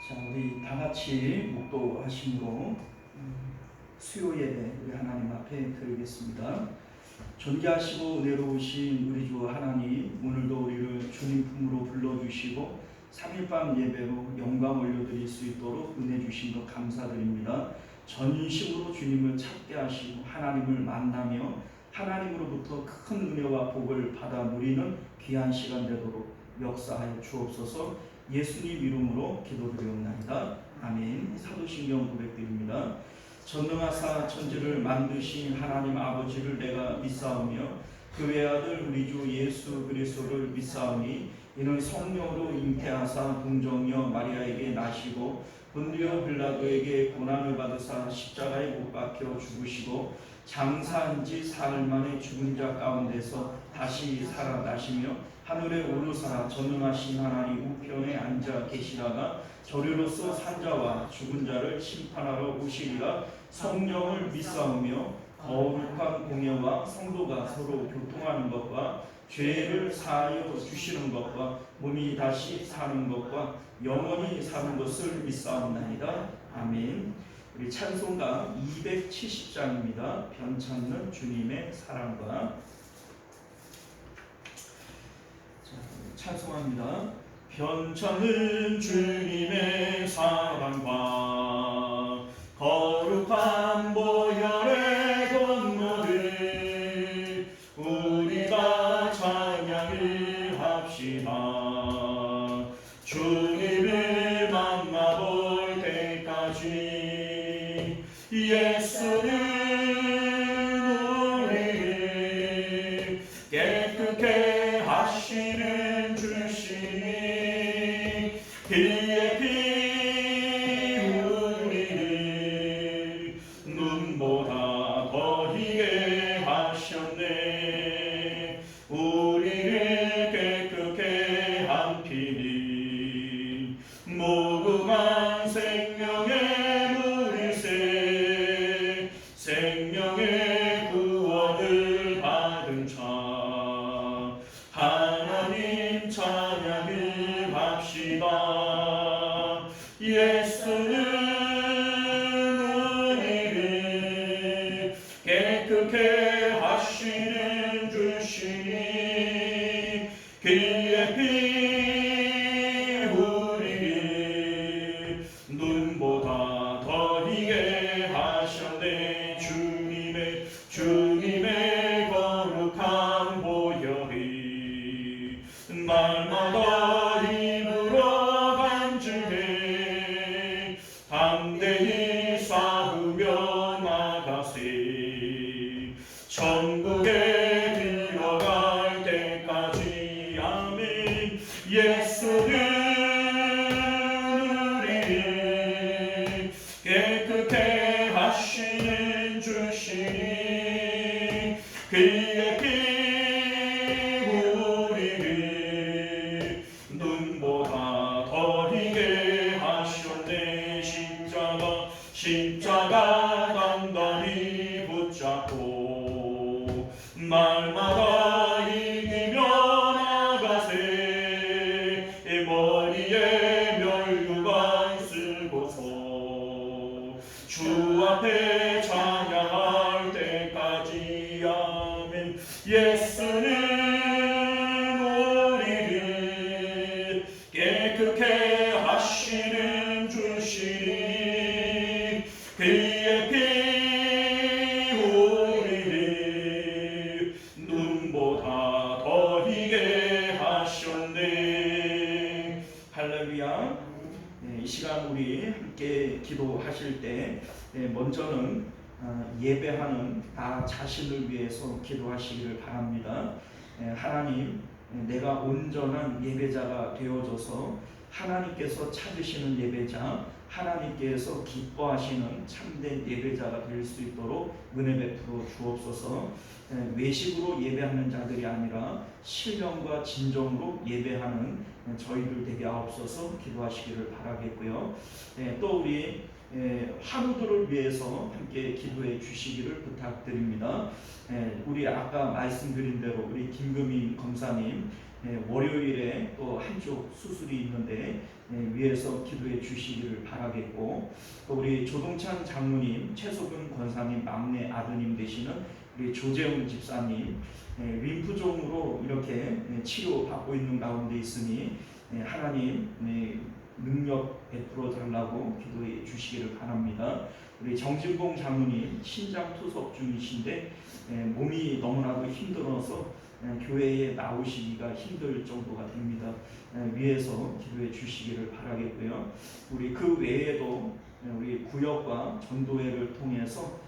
자, 우리 다 같이 묵도하심으로 수요 예배 우리 하나님 앞에 드리겠습니다. 존귀하시고 은혜로우신 우리 주 하나님, 오늘도 우리를 주님 품으로 불러주시고 3일밤 예배로 영광 올려드릴 수 있도록 은혜 주신 것 감사드립니다. 전심으로 주님을 찾게 하시고 하나님을 만나며 하나님으로부터 큰 은혜와 복을 받아 누리는 귀한 시간 되도록 역사하여 주옵소서. 예수님 이름으로 기도드리옵나이다. 아멘. 사도신경 고백드립니다. 전능하사 천지를 만드신 하나님 아버지를 내가 믿사오며 그 외아들 우리 주 예수 그리스도를 믿사오니 이는 성령으로 잉태하사 동정녀 마리아에게 나시고 본디오 빌라도에게 고난을 받으사 십자가에 못 박혀 죽으시고 장사한 지 사흘 만에 죽은 자 가운데서 다시 살아나시며 하늘에 오르사 전능하신 하나님 우편에 앉아 계시다가 저리로서 산자와 죽은 자를 심판하러 오시리라. 성령을 믿사오며 거룩한 공예와 성도가 서로 교통하는 것과 죄를 사하여 주시는 것과 몸이 다시 사는 것과 영원히 사는 것을 믿사옵나이다. 아멘. 우리 찬송가 270장입니다. 변찮는 주님의 사랑과. 찬송합니다. 변찮는 주님의 사랑과 거룩한 보혈의 공로를 우리가 찬양을 합시다. 주님을 만나볼 때까지 예수는 우리를 깨끗게 하시는 그의 피 우리를 눈보다 더 희게 하셨네. 우리를 깨끗게 한 피는 무궁한 생명의 물일세. 생명의 구원을 받은 자 하나님 찬양을 합시다. 예수는 우리를 깨끗게 하시는 주시니 그의 피 우리를 눈보다 더 희게 하셨네. 주님의 거룩한 보혈이 날마다 입으로 간증해 담대히 싸우며 나가세. 천국에 들어갈 때까지. 아멘. 예수는 우리를 깨끗게 하시는 주시니 그의 피 우리를 눈보다 더 희게 하셨네. 십자가 단단히 붙잡고 날마다 이기며 나가세. 머리에 면류관 쓰고서 주 앞에 찬양할 때까지. 아멘. 예수는 우리를 깨끗게 하시는 주시니 그의 피 우리를 눈보다 더 희게 하셨네. 할렐루야. 이 시간 우리 함께 기도하실 때 먼저는 예배하는 나 자신을 위해서 기도하시기를 바랍니다. 하나님, 내가 온전한 예배자가 되어져서 하나님께서 찾으시는 예배자, 하나님께서 기뻐하시는 참된 예배자가 될 수 있도록 은혜 베풀어 주옵소서. 외식으로 예배하는 자들이 아니라 신령과 진정으로 예배하는 저희들 되게 하옵소서. 기도하시기를 바라겠고요. 또 우리 환우들을 위해서 함께 기도해 주시기를 부탁드립니다. 우리 아까 말씀드린 대로 우리 김금희 검사님 월요일에 또 한쪽 수술이 있는데 위해서 기도해 주시기를 바라겠고, 또 우리 조동찬 장로님, 최석은 권사님 막내 아드님 되시는 우리 조재훈 집사님 림프종으로 이렇게 치료받고 있는 가운데 있으니 하나님 능력 베풀어 달라고 기도해 주시기를 바랍니다. 우리 정진봉 장로님 신장 투석 중이신데 몸이 너무나도 힘들어서 교회에 나오시기가 힘들 정도가 됩니다. 위에서 기도해 주시기를 바라겠고요. 우리 그 외에도 우리 구역과 전도회를 통해서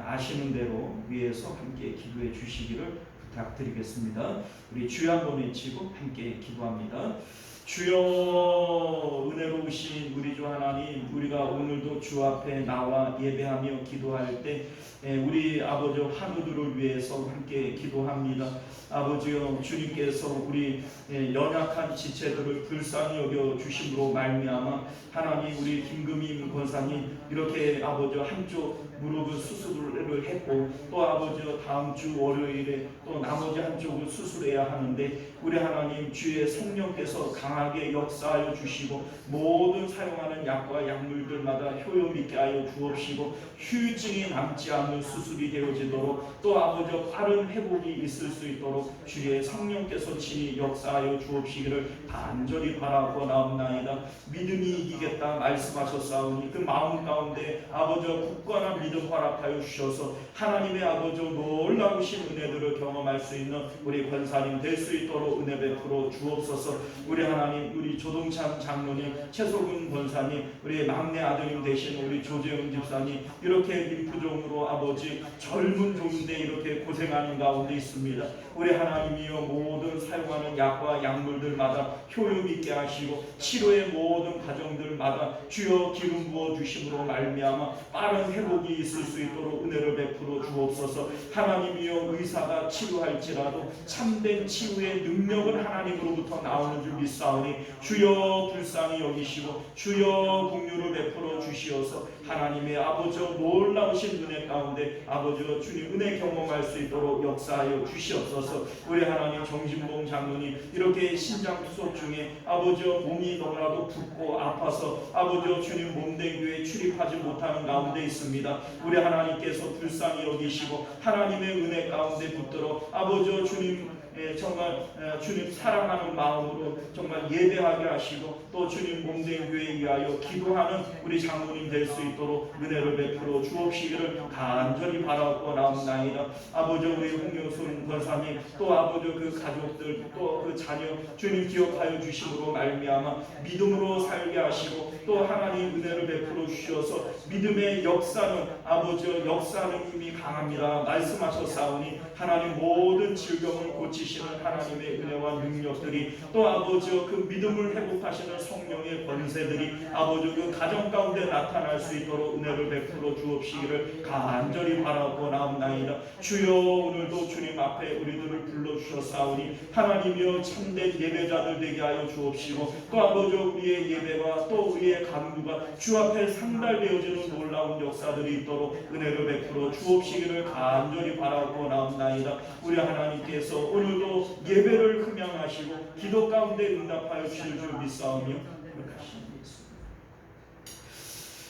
아시는 대로 위에서 함께 기도해 주시기를 부탁드리겠습니다. 우리 주여 한번 외치고 함께 기도합니다. 주여, 은혜로우신 우리 주 하나님, 우리가 오늘도 주 앞에 나와 예배하며 기도할 때 우리 아버지 환우들을 위해서 함께 기도합니다. 아버지여, 주님께서 우리 연약한 지체들을 불쌍히 여겨 주심으로 말미암아 하나님, 우리 김금희 권사님 이렇게 아버지 한쪽 무릎을 수술을 했고, 또 아버지 다음 주 월요일에 또 나머지 한쪽을 수술해야 하는데 우리 하나님 주의 성령께서 강하게 역사하여 주시고 모든 사용하는 약과 약물들마다 효용 있게 하여 주옵시고 후유증이 남지 않는 수술이 되어지도록, 또 아버지 빠른 회복이 있을 수 있도록 주의 성령께서 친히 역사하여 주옵시기를 간절히 바라고 나옵나이다. 믿음이 이기겠다 말씀하셨사오니 그 마음 가운데 아버지 굳건한 믿음 허락하여 주셔서 하나님의 아버지 놀라우신 은혜들을 경험할 수 있는 우리 권사님 될 수 있도록 은혜 베풀어 주옵소서. 우리 하나님, 우리 조동찬 장로님, 최소근 권사님, 우리 막내 아드님 되신 우리 조재훈 집사님 이렇게 림프종으로 아버지 젊은 종인데 이렇게 고생하는 가운데 있습니다. 우리 하나님이여, 모든 사용하는 약과 약물들마다 효용 있게 하시고 치료의 모든 과정들마다 주여 기름 부어 주심으로 말미암아 빠른 회복이 있을 수 있도록 은혜를 베풀어 주옵소서. 하나님이여, 의사가 치료할지라도 참된 치유의 능력은 하나님으로부터 나오는 줄 믿사오니 주여 불쌍히 여기시고 주여 긍휼을 베풀어 주시어서 하나님의 아버지 놀라우신 은혜 가운데 아버지 주님 은혜 경험할 수 있도록 역사하여 주시옵소서. 우리 하나님 정진봉 장로님 이렇게 신장 투석 중에 아버지 몸이 너무나도 붓고 아파서 아버지 주님 몸된 교회에 출입하지 못하는 가운데 있습니다. 우리 하나님께서 불쌍히 여기시고 하나님의 은혜 가운데 붙들어 아버지 주님 정말 주님 사랑하는 마음으로 정말 예배하게 하시고 또 주님 몸된 교회에 위하여 기도하는 우리 장로님 될 수 있도록 은혜를 베풀어 주옵시기를 간절히 바라고 나옵나이다. 아버지 우리 홍영순 권사님 또 아버지 그 가족들 또 그 자녀 주님 기억하여 주심으로 말미암아 믿음으로 살게 하시고 또 하나님 은혜를 베풀어 주셔서 믿음의 역사는 아버지 역사는 힘이 강합니다 말씀하셨사오니 하나님 모든 질병을 고치시는 하나님의 은혜와 능력들이 또 아버지 그 믿음을 회복하시는 성령의 권세들이 아버지 그 가정 가운데 나타날 수 있도록 은혜를 베풀어 주옵시기를 간절히 바라고 나옵나이다. 주여 오늘도 주님 앞에 우리들을 불러주셨사오니 하나님이여 참된 예배자들 되게 하여 주옵시고 또 아버지 우리의 예배와 또 우리의 간구가 주 앞에 상달되어지는 놀라운 역사들이 있도록 은혜를 베풀어 주옵시기를 간절히 바라고 나옵나이다. 우리 하나님께서 오늘도 예배를 흠양하시고 기도 가운데 응답하여 주실 줄 믿사오며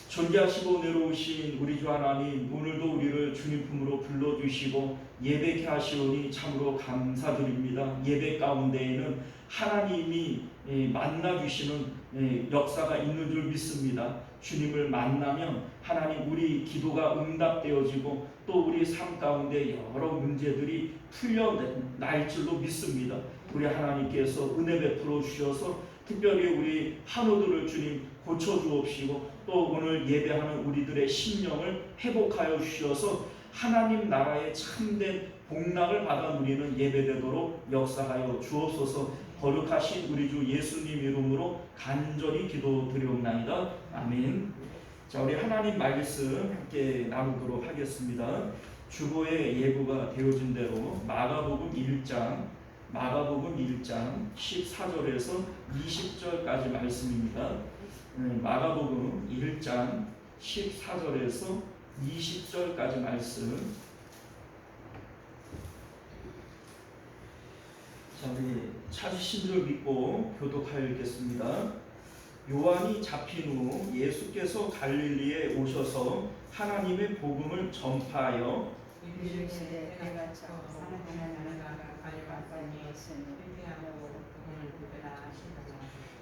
존귀하시고 은혜로우신 우리 주 하나님, 오늘도 우리를 주님 품으로 불러주시고 예배케 하시오니 참으로 감사드립니다. 예배 가운데에는 하나님이 만나주시는 역사가 있는 줄 믿습니다. 주님을 만나면 하나님 우리 기도가 응답되어지고 또 우리 삶 가운데 여러 문제들이 풀려날 줄로 믿습니다. 우리 하나님께서 은혜 베풀어 주셔서 특별히 우리 환우들을 주님 고쳐주옵시고 또 오늘 예배하는 우리들의 심령을 회복하여 주셔서 하나님 나라의 참된 복락을 받아 누리는 예배되도록 역사하여 주옵소서. 거룩하신 우리 주 예수님 이름으로 간절히 기도드리옵나이다. 아멘. 자, 우리 하나님 말씀 함께 나누도록 하겠습니다. 주보의 예고가 되어진 대로 마가복음 1장 14절에서 20절까지 말씀입니다. 마가복음 1장 14절에서 20절까지 말씀. 자, 우리 찾으신 줄 믿고 교독하였겠습니다. 요한이 잡힌 후 예수께서 갈릴리에 오셔서 하나님의 복음을 전파하여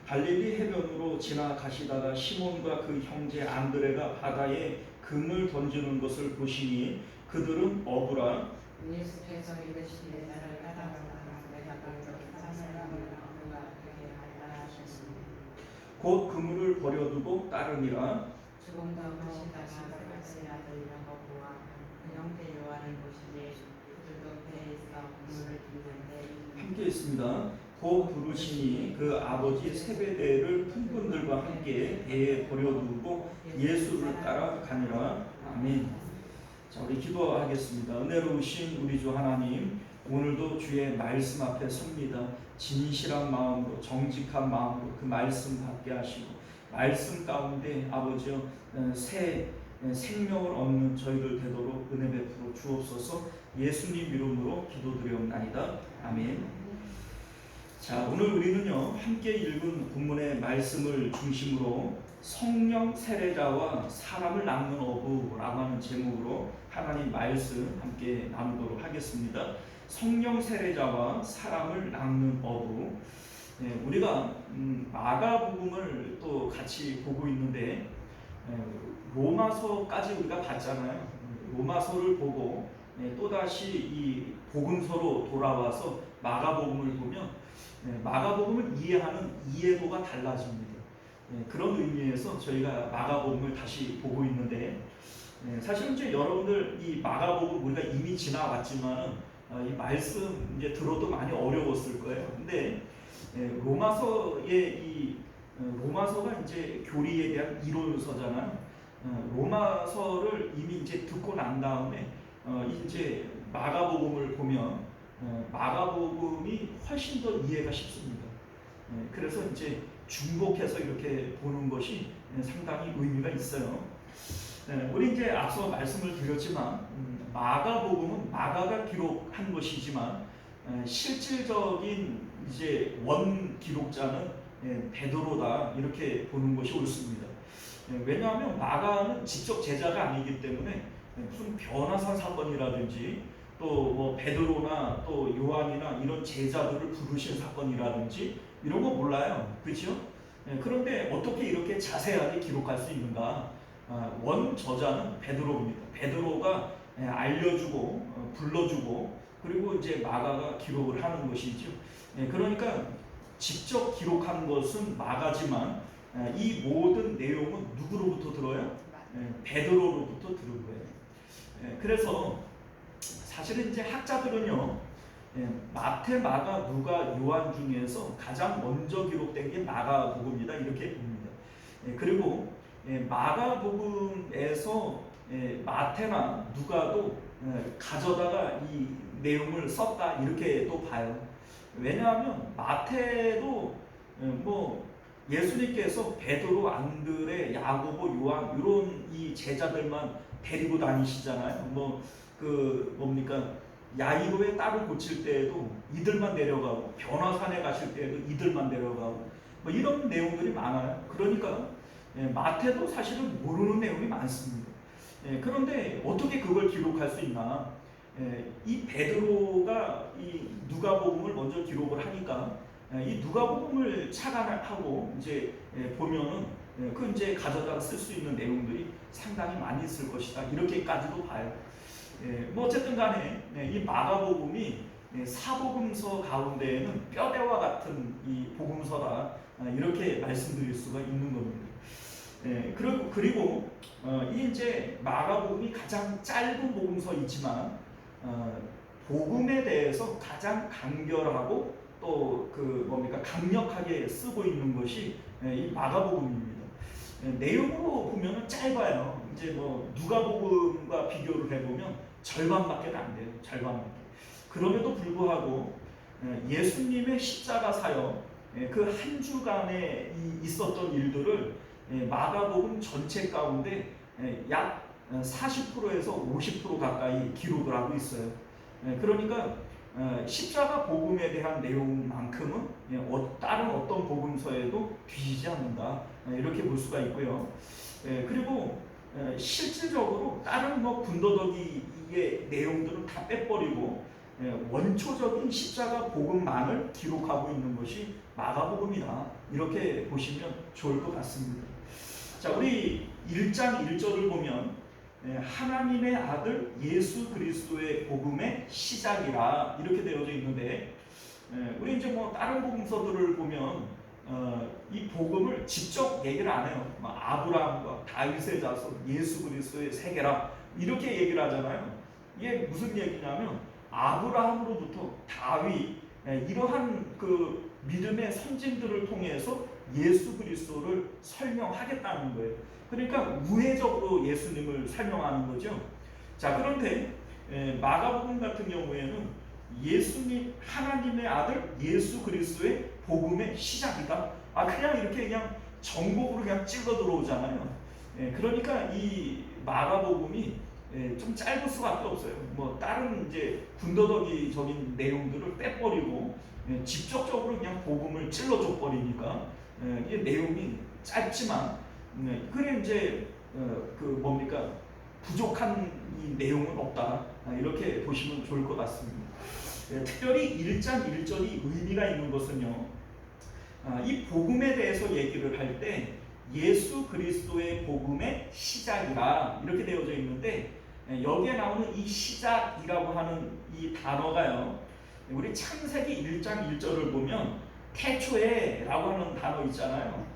갈릴리 해변으로 지나가시다가 시몬과 그 형제 안드레가 바다에 금을 던지는 것을 보시니 그들은 어부라. 예수께서 이르시되 나를 따라오라. 내가 너희를 사람을 누가 그에게 하리라 하셨으니 곧 그물을 버려두고 따르니라. 조금 더 가시다가 세바스의 아들 야고보와 그 형제 요한을 보시니 그들도 배에 있어 그물을 딛는데 함께 있습니다. 곧 부르시니 그 아버지 세베대를 품꾼들과 함께 배에 버려두고 예수를 따라가니라. 아멘. 자, 우리 기도하겠습니다. 은혜로우신 우리 주 하나님, 오늘도 주의 말씀 앞에 섭니다. 진실한 마음으로, 정직한 마음으로 그 말씀 받게 하시고 말씀 가운데 아버지여 새 생명을 얻는 저희들 되도록 은혜 베풀어 주옵소서. 예수님 이름으로 기도드리옵나이다. 아멘. 자, 오늘 우리는요 함께 읽은 본문의 말씀을 중심으로 성령 세례자와 사람을 낚는 어부라고 하는 제목으로 하나님 말씀 함께 나누도록 하겠습니다. 성령 세례자와 사람을 낚는 어부. 우리가 마가복음을 또 같이 보고 있는데 로마서까지 우리가 봤잖아요. 로마서를 보고 또다시 이 복음서로 돌아와서 마가복음을 보면 마가복음을 이해하는 이해도가 달라집니다. 그런 의미에서 저희가 마가복음을 다시 보고 있는데 사실은 이제 여러분들 이 마가복음 우리가 이미 지나왔지만 이 말씀 이제 들어도 많이 어려웠을 거예요. 근데 로마서가 이제 교리에 대한 이론서잖아요. 로마서를 이미 이제 듣고 난 다음에 이제 마가복음을 보면 마가복음이 훨씬 더 이해가 쉽습니다. 그래서 이제 중복해서 이렇게 보는 것이 상당히 의미가 있어요. 우리 이제 앞서 말씀을 드렸지만 마가복음은 마가가 기록한 것이지만 실질적인 이제 원 기록자는 베드로다 이렇게 보는 것이 옳습니다. 왜냐하면 마가는 직접 제자가 아니기 때문에 무슨 변화산 사건이라든지 또 뭐 베드로나 또 요한이나 이런 제자들을 부르신 사건이라든지 이런 거 몰라요. 그렇죠? 그런데 어떻게 이렇게 자세하게 기록할 수 있는가? 원 저자는 베드로입니다. 베드로가 알려주고 불러주고 그리고 이제 마가가 기록을 하는 것이죠. 그러니까 직접 기록한 것은 마가지만 이 모든 내용은 누구로부터 들어요? 베드로로부터 들은 거예요. 그래서 사실은 이제 학자들은요 마태, 마가, 누가, 요한 중에서 가장 먼저 기록된 게 마가복음이다 이렇게 봅니다. 그리고 마가복음에서 마태나 누가도 가져다가 이 내용을 썼다 이렇게 또 봐요. 왜냐하면 마태도 뭐 예수님께서 베드로, 안드레, 야고보, 요한 이런 이 제자들만 데리고 다니시잖아요. 뭐 그 뭡니까 야이로의 딸을 고칠 때에도 이들만 내려가고 변화산에 가실 때에도 이들만 내려가고 뭐 이런 내용들이 많아요. 그러니까 마태도 사실은 모르는 내용이 많습니다. 그런데 어떻게 그걸 기록할 수 있나? 이 베드로가 이 누가복음을 먼저 기록을 하니까 이 누가복음을 착안하고 이제 보면은 그 이제 가져다가 쓸 수 있는 내용들이 상당히 많이 있을 것이다 이렇게까지도 봐요. 뭐 어쨌든 간에 이 마가복음이 사복음서 가운데에는 뼈대와 같은 이 복음서다 이렇게 말씀드릴 수가 있는 겁니다. 그리고 이 이제 마가복음이 가장 짧은 복음서이지만 복음에 대해서 가장 간결하고 또 그 뭡니까 강력하게 쓰고 있는 것이 이 마가복음입니다. 내용으로 보면은 짧아요. 이제 뭐 누가복음과 비교를 해보면 절반밖에 안 돼요. 절반밖에. 그럼에도 불구하고 예수님의 십자가 사역 그 한 주간에 있었던 일들을 마가복음 전체 가운데 약 40%에서 50% 가까이 기록을 하고 있어요. 그러니까 십자가 복음에 대한 내용만큼은 다른 어떤 복음서에도 뒤지지 않는다, 이렇게 볼 수가 있고요. 그리고 실질적으로 다른 뭐 군더더기의 내용들은 다 빼버리고 원초적인 십자가 복음만을 기록하고 있는 것이 마가복음이다, 이렇게 보시면 좋을 것 같습니다. 자, 우리 1장 1절을 보면 하나님의 아들 예수 그리스도의 복음의 시작이라 이렇게 되어져 있는데, 우리 이제 뭐 다른 복음서들을 보면 이 복음을 직접 얘기를 안 해요. 아브라함과 다윗의 자손 예수 그리스도의 세계라 이렇게 얘기를 하잖아요. 이게 무슨 얘기냐면 아브라함으로부터 다윗, 이러한 그 믿음의 선진들을 통해서 예수 그리스도를 설명하겠다는 거예요. 그러니까 우회적으로 예수님을 설명하는 거죠. 자, 그런데 마가복음 같은 경우에는 예수님, 하나님의 아들 예수 그리스도의 복음의 시작이다, 그냥 이렇게 그냥 정복으로 그냥 찔러 들어오잖아요. 그러니까 이 마가복음이 좀 짧을 수밖에 없어요. 뭐 다른 이제 군더더기적인 내용들을 빼버리고 직접적으로 그냥 복음을 찔러줘 버리니까 이 내용이 짧지만, 그래 이제 그 뭡니까, 부족한 이 내용은 없다, 이렇게 보시면 좋을 것 같습니다. 특별히 1장 1절이 의미가 있는 것은요, 이 복음에 대해서 얘기를 할 때 예수 그리스도의 복음의 시작이라 이렇게 되어져 있는데, 여기에 나오는 이 시작이라고 하는 이 단어가요, 우리 창세기 1장 1절을 보면 태초에라고 하는 단어 있잖아요.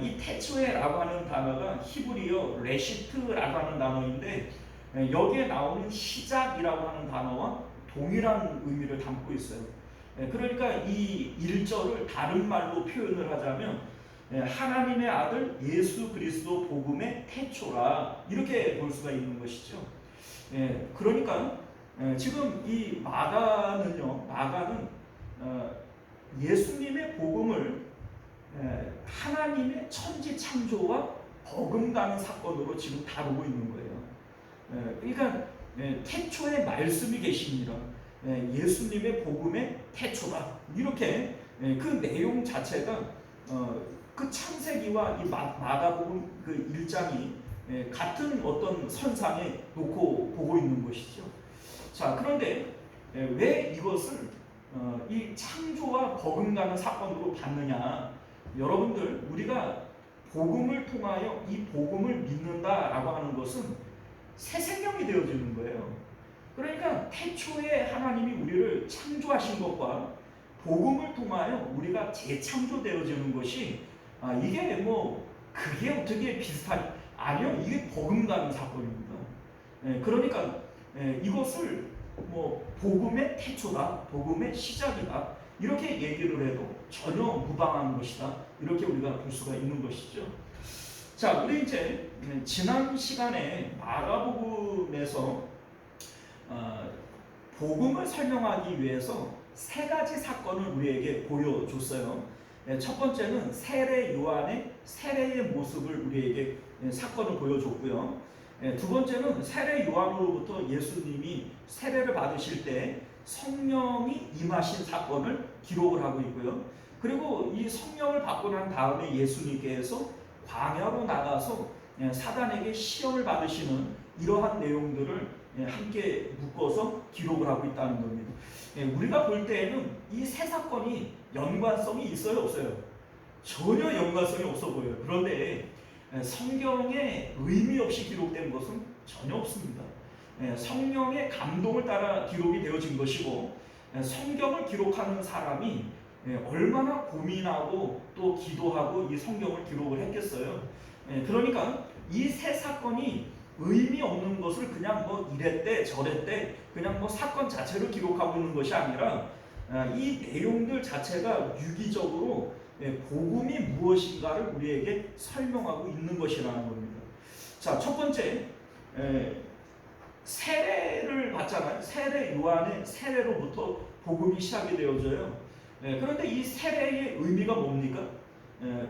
이 태초에라고 하는 단어가 히브리어 레시트라고 하는 단어인데, 여기에 나오는 시작이라고 하는 단어와 동일한 의미를 담고 있어요. 그러니까 이 1절을 다른 말로 표현을 하자면 하나님의 아들 예수 그리스도 복음의 태초라, 이렇게 볼 수가 있는 것이죠. 그러니까 지금 이 마가는 예수님의 복음을 하나님의 천지 창조와 버금가는 사건으로 지금 다루고 있는 거예요. 그러니까 태초에 말씀이 계십니다. 예수님의 복음의 태초다, 이렇게 그 내용 자체가 그 창세기와 이 마가복음 그 1장이 같은 어떤 선상에 놓고 보고 있는 것이죠. 자, 그런데 왜 이것을 이 창조와 버금가는 사건으로 봤느냐? 여러분들, 우리가 복음을 통하여 이 복음을 믿는다라고 하는 것은 새 생명이 되어지는 거예요. 그러니까 태초에 하나님이 우리를 창조하신 것과 복음을 통하여 우리가 재창조되어지는 것이 이게 뭐 그게 어떻게 비슷하냐? 아니요, 이게 버금가는 사건입니다. 그러니까 이것을 뭐 복음의 태초다, 복음의 시작이다, 이렇게 얘기를 해도 전혀 무방한 것이다, 이렇게 우리가 볼 수가 있는 것이죠. 자, 우리 이제 지난 시간에 마가복음에서 복음을 설명하기 위해서 세 가지 사건을 우리에게 보여줬어요. 첫 번째는 세례 요한의 세례의 모습을 우리에게 사건을 보여줬고요. 두 번째는 세례 요한으로부터 예수님이 세례를 받으실 때 성령이 임하신 사건을 기록을 하고 있고요. 그리고 이 성령을 받고 난 다음에 예수님께서 광야로 나가서 사단에게 시험을 받으시는 이러한 내용들을 함께 묶어서 기록을 하고 있다는 겁니다. 우리가 볼 때에는 이 세 사건이 연관성이 있어요, 없어요? 전혀 연관성이 없어 보여요. 그런데 성경에 의미 없이 기록된 것은 전혀 없습니다. 성령의 감동을 따라 기록이 되어진 것이고, 성경을 기록하는 사람이 얼마나 고민하고 또 기도하고 이 성경을 기록을 했겠어요. 그러니까 이 세 사건이 의미 없는 것을 그냥 뭐 이랬대 저랬대 그냥 뭐 사건 자체를 기록하고 있는 것이 아니라 이 내용들 자체가 유기적으로 복음이 무엇인가를 우리에게 설명하고 있는 것이라는 겁니다. 자, 첫 번째, 세례를 받잖아요. 세례 요한의 세례로부터 복음이 시작이 되어져요. 그런데 이 세례의 의미가 뭡니까?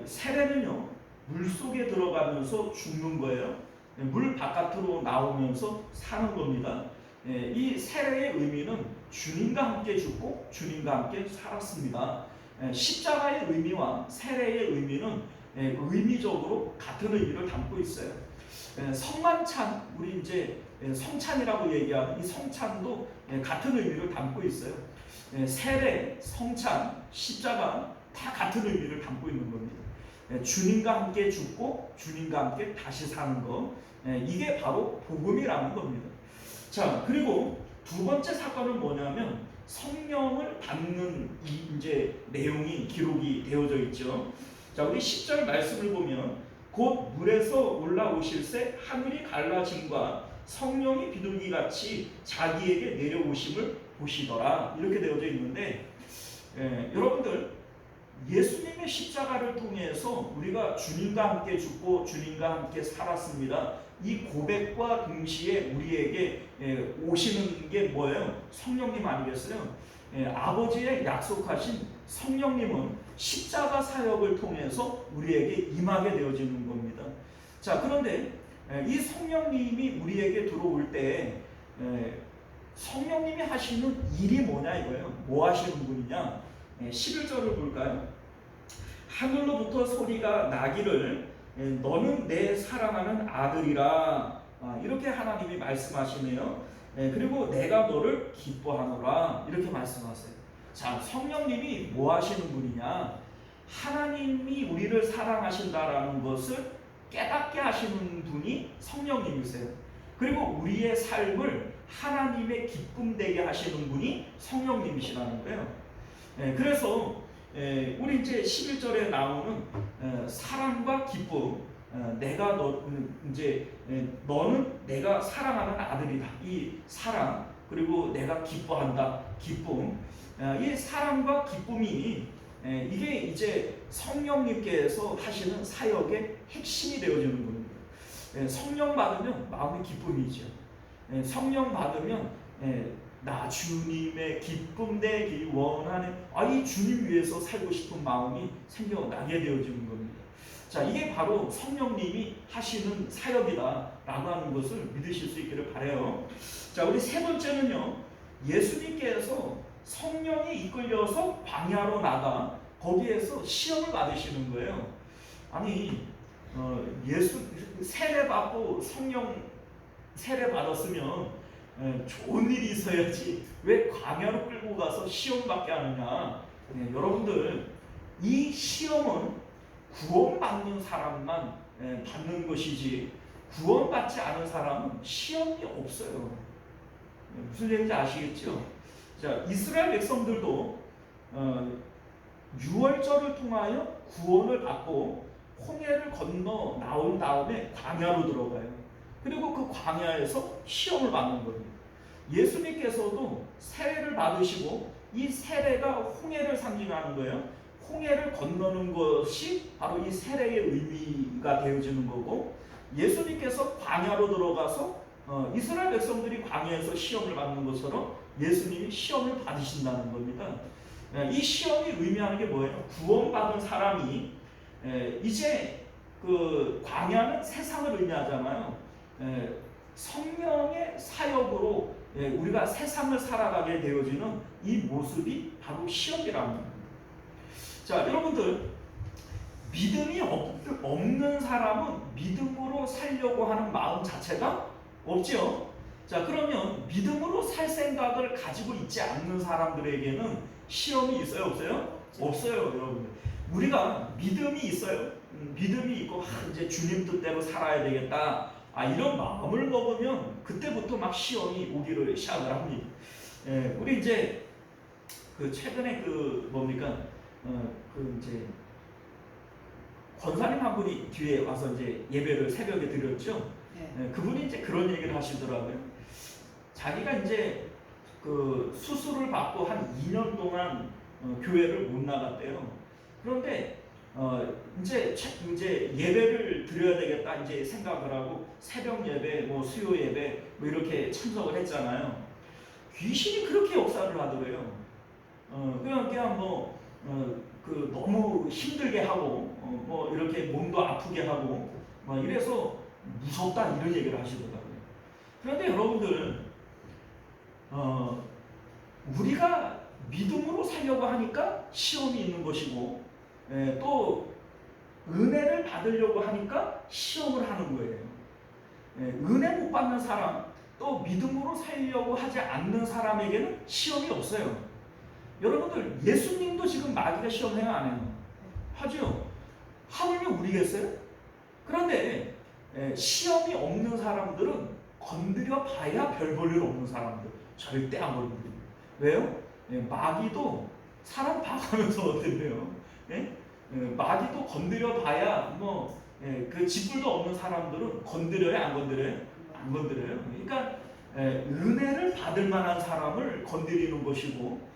세례는요, 물속에 들어가면서 죽는 거예요. 물 바깥으로 나오면서 사는 겁니다. 이 세례의 의미는 주님과 함께 죽고 주님과 함께 살았습니다. 십자가의 의미와 세례의 의미는 의미적으로 같은 의미를 담고 있어요. 성만찬, 우리 이제 성찬이라고 얘기하는 이 성찬도 같은 의미를 담고 있어요. 세례, 성찬, 십자가 다 같은 의미를 담고 있는 겁니다. 주님과 함께 죽고 주님과 함께 다시 사는 거, 이게 바로 복음이라는 겁니다. 자, 그리고 두 번째 사건은 뭐냐면 성령을 받는 이 이제 내용이 기록이 되어져 있죠. 자, 우리 10절 말씀을 보면 곧 물에서 올라오실새 하늘이 갈라짐과 성령이 비둘기같이 자기에게 내려오심을 보시더라, 이렇게 되어져 있는데, 여러분들 예수님의 십자가를 통해서 우리가 주님과 함께 죽고 주님과 함께 살았습니다. 이 고백과 동시에 우리에게 오시는 게 뭐예요? 성령님 아니겠어요? 아버지의 약속하신 성령님은 십자가 사역을 통해서 우리에게 임하게 되어지는 겁니다. 자, 그런데 이 성령님이 우리에게 들어올 때 성령님이 하시는 일이 뭐냐 이거예요. 뭐 하시는 분이냐? 11절을 볼까요? 하늘로부터 소리가 나기를 너는 내 사랑하는 아들이라, 이렇게 하나님이 말씀하시네요. 그리고 내가 너를 기뻐하노라, 이렇게 말씀하세요. 자, 성령님이 뭐 하시는 분이냐? 하나님이 우리를 사랑하신다라는 것을 깨닫게 하시는 분이 성령님이세요. 그리고 우리의 삶을 하나님의 기쁨 되게 하시는 분이 성령님이시라는 거예요. 그래서 우리 이제 11절에 나오는 사랑과 기쁨, 내가 너는 내가 사랑하는 아들이다. 이 사랑, 그리고 내가 기뻐한다. 기쁨. 이 사랑과 기쁨이 이게 이제 성령님께서 하시는 사역의 핵심이 되어지는 겁니다. 성령 받으면 마음의 기쁨이죠. 성령 받으면 나 주님의 기쁨 되기 원하네. 이 주님 위해서 살고 싶은 마음이 생겨나게 되어지는 겁니다. 자, 이게 바로 성령님이 하시는 사역이다라고 하는 것을 믿으실 수 있기를 바라요. 자, 우리 세 번째는요, 예수님께서 성령이 이끌려서 광야로 나가 거기에서 시험을 받으시는 거예요. 아니, 예수 세례 받고 성령 세례 받았으면 좋은 일이 있어야지 왜 광야로 끌고 가서 시험 받게 하느냐. 여러분들, 이 시험은 구원받는 사람만 받는 것이지 구원받지 않은 사람은 시험이 없어요. 무슨 얘기인지 아시겠죠? 자, 이스라엘 백성들도 유월절을 통하여 구원을 받고 홍해를 건너 나온 다음에 광야로 들어가요. 그리고 그 광야에서 시험을 받는 겁니다. 예수님께서도 세례를 받으시고 이 세례가 홍해를 상징하는 거예요. 홍해를 건너는 것이 바로 이 세례의 의미가 되어지는 거고, 예수님께서 광야로 들어가서 이스라엘 백성들이 광야에서 시험을 받는 것처럼 예수님이 시험을 받으신다는 겁니다. 이 시험이 의미하는 게 뭐예요? 구원받은 사람이 이제 그 광야는 세상을 의미하잖아요. 성령의 사역으로 우리가 세상을 살아가게 되어지는 이 모습이 바로 시험이라는 겁니다. 자, 여러분들, 믿음이 없는 사람은 믿음으로 살려고 하는 마음 자체가 없죠. 자, 그러면 믿음으로 살 생각을 가지고 있지 않는 사람들에게는 시험이 있어요, 없어요? 없어요, 여러분들. 우리가 믿음이 있어요. 믿음이 있고 이제 주님 뜻대로 살아야 되겠다. 이런 마음을 먹으면 그때부터 막 시험이 오기를 시작을 합니다. 우리 이제 그 최근에 그 뭡니까? 그 이제 권사님 한 분이 뒤에 와서 이제 예배를 새벽에 드렸죠. 그분이 이제 그런 얘기를 하시더라고요. 자기가 이제 그 수술을 받고 한 2년 동안 교회를 못 나갔대요. 그런데 이제 예배를 드려야 되겠다 이제 생각을 하고 새벽 예배, 뭐 수요 예배 뭐 이렇게 참석을 했잖아요. 귀신이 그렇게 역사를 하더래요. 그냥 뭐 그 너무 힘들게 하고 뭐 이렇게 몸도 아프게 하고 뭐 이래서 무섭다 이런 얘기를 하시더라고요. 그런데 여러분들 우리가 믿음으로 살려고 하니까 시험이 있는 것이고 또 은혜를 받으려고 하니까 시험을 하는 거예요. 은혜 못 받는 사람 또 믿음으로 살려고 하지 않는 사람에게는 시험이 없어요. 여러분들 예수님도 지금 마귀가 시험해요 안 해요? 하죠. 하물며 우리겠어요? 그런데 시험이 없는 사람들은 건드려 봐야 별 볼 일 없는 사람들 절대 안 건드려요. 왜요? 마귀도 사람 봐가면서 어때요? 마귀도 건드려 봐야 그 짓불도 없는 사람들은 건드려요 안 건드려요? 안 건드려요. 그러니까 은혜를 받을 만한 사람을 건드리는 것이고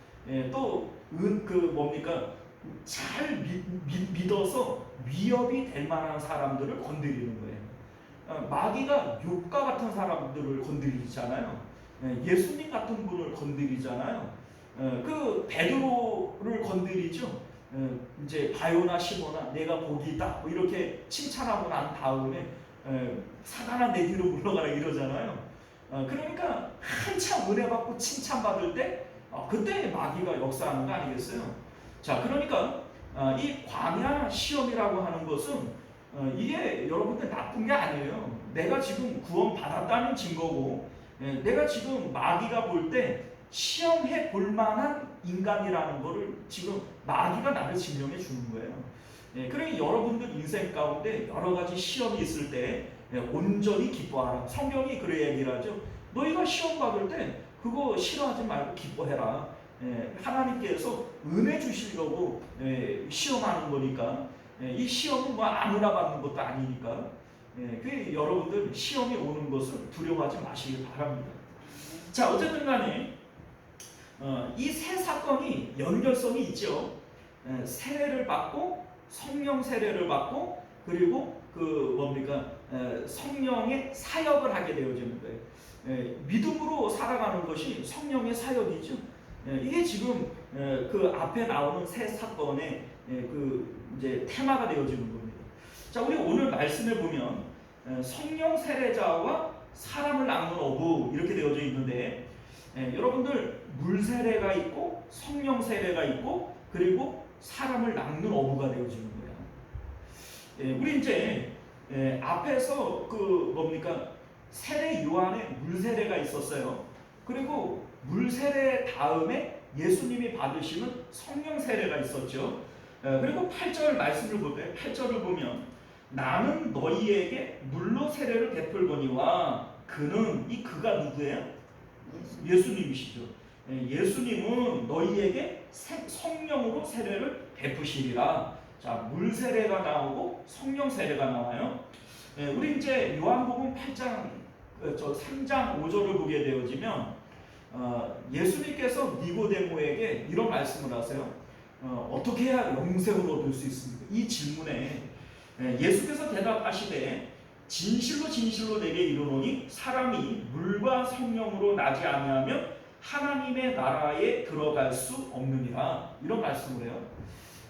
잘 믿어서 위협이 될 만한 사람들을 건드리는 거예요. 마귀가 욥과 같은 사람들을 건드리잖아요. 예수님 같은 분을 건드리잖아요. 그 베드로를 건드리죠. 이제 바요나 시모나 내가 복이 있다 이렇게 칭찬하고 난 다음에 사단아 내 뒤로 물러가라 이러잖아요. 그러니까 한참 은혜 받고 칭찬받을 때 그때 마귀가 역사하는 거 아니겠어요? 자, 그러니까 이 광야 시험이라고 하는 것은 이게 여러분들 나쁜 게 아니에요. 내가 지금 구원 받았다는 증거고 내가 지금 마귀가 볼 때 시험해 볼 만한 인간이라는 거를 지금 마귀가 나를 증명해 주는 거예요. 그러니 여러분들 인생 가운데 여러 가지 시험이 있을 때 온전히 기뻐하라. 성경이 그래 얘기를 하죠. 너희가 시험 받을 때 그거 싫어하지 말고 기뻐해라. 하나님께서 은혜 주시려고 시험하는 거니까 이 시험은 뭐 아무나 받는 것도 아니니까 그 여러분들 시험이 오는 것을 두려워하지 마시길 바랍니다. 자, 어쨌든 간에 이 세 사건이 연결성이 있죠. 세례를 받고 성령 세례를 받고 그리고 성령의 사역을 하게 되어지는 거예요. 믿음으로 살아가는 것이 성령의 사역이죠. 이게 지금 그 앞에 나오는 세 사건의 이제 테마가 되어지는 겁니다. 자, 우리 오늘 말씀에 보면 성령 세례자와 사람을 낚는 어부 이렇게 되어져 있는데 여러분들 물 세례가 있고 성령 세례가 있고 그리고 사람을 낚는 어부가 되어지는 거예요. 우리 이제 앞에서 세례 요한의 물 세례가 있었어요. 그리고 물 세례 다음에 예수님이 받으시는 성령 세례가 있었죠. 그리고 8절 말씀을 볼 때 8절을 보면 나는 너희에게 물로 세례를 베풀거니와 그가 누구예요? 예수님이시죠. 예수님은 너희에게 성령으로 세례를 베푸시리라. 자, 물 세례가 나오고 성령 세례가 나와요. 우리 이제 요한복음 8장 3장 5절을 보게 되어지면 예수님께서 니고데모에게 이런 말씀을 하세요. 어떻게 해야 영생을 얻을 수 있습니까? 이 질문에 예수께서 대답하시되 진실로 진실로 내게 이르노니 사람이 물과 성령으로 나지 아니하면 하나님의 나라에 들어갈 수 없느니라. 이런 말씀을 해요.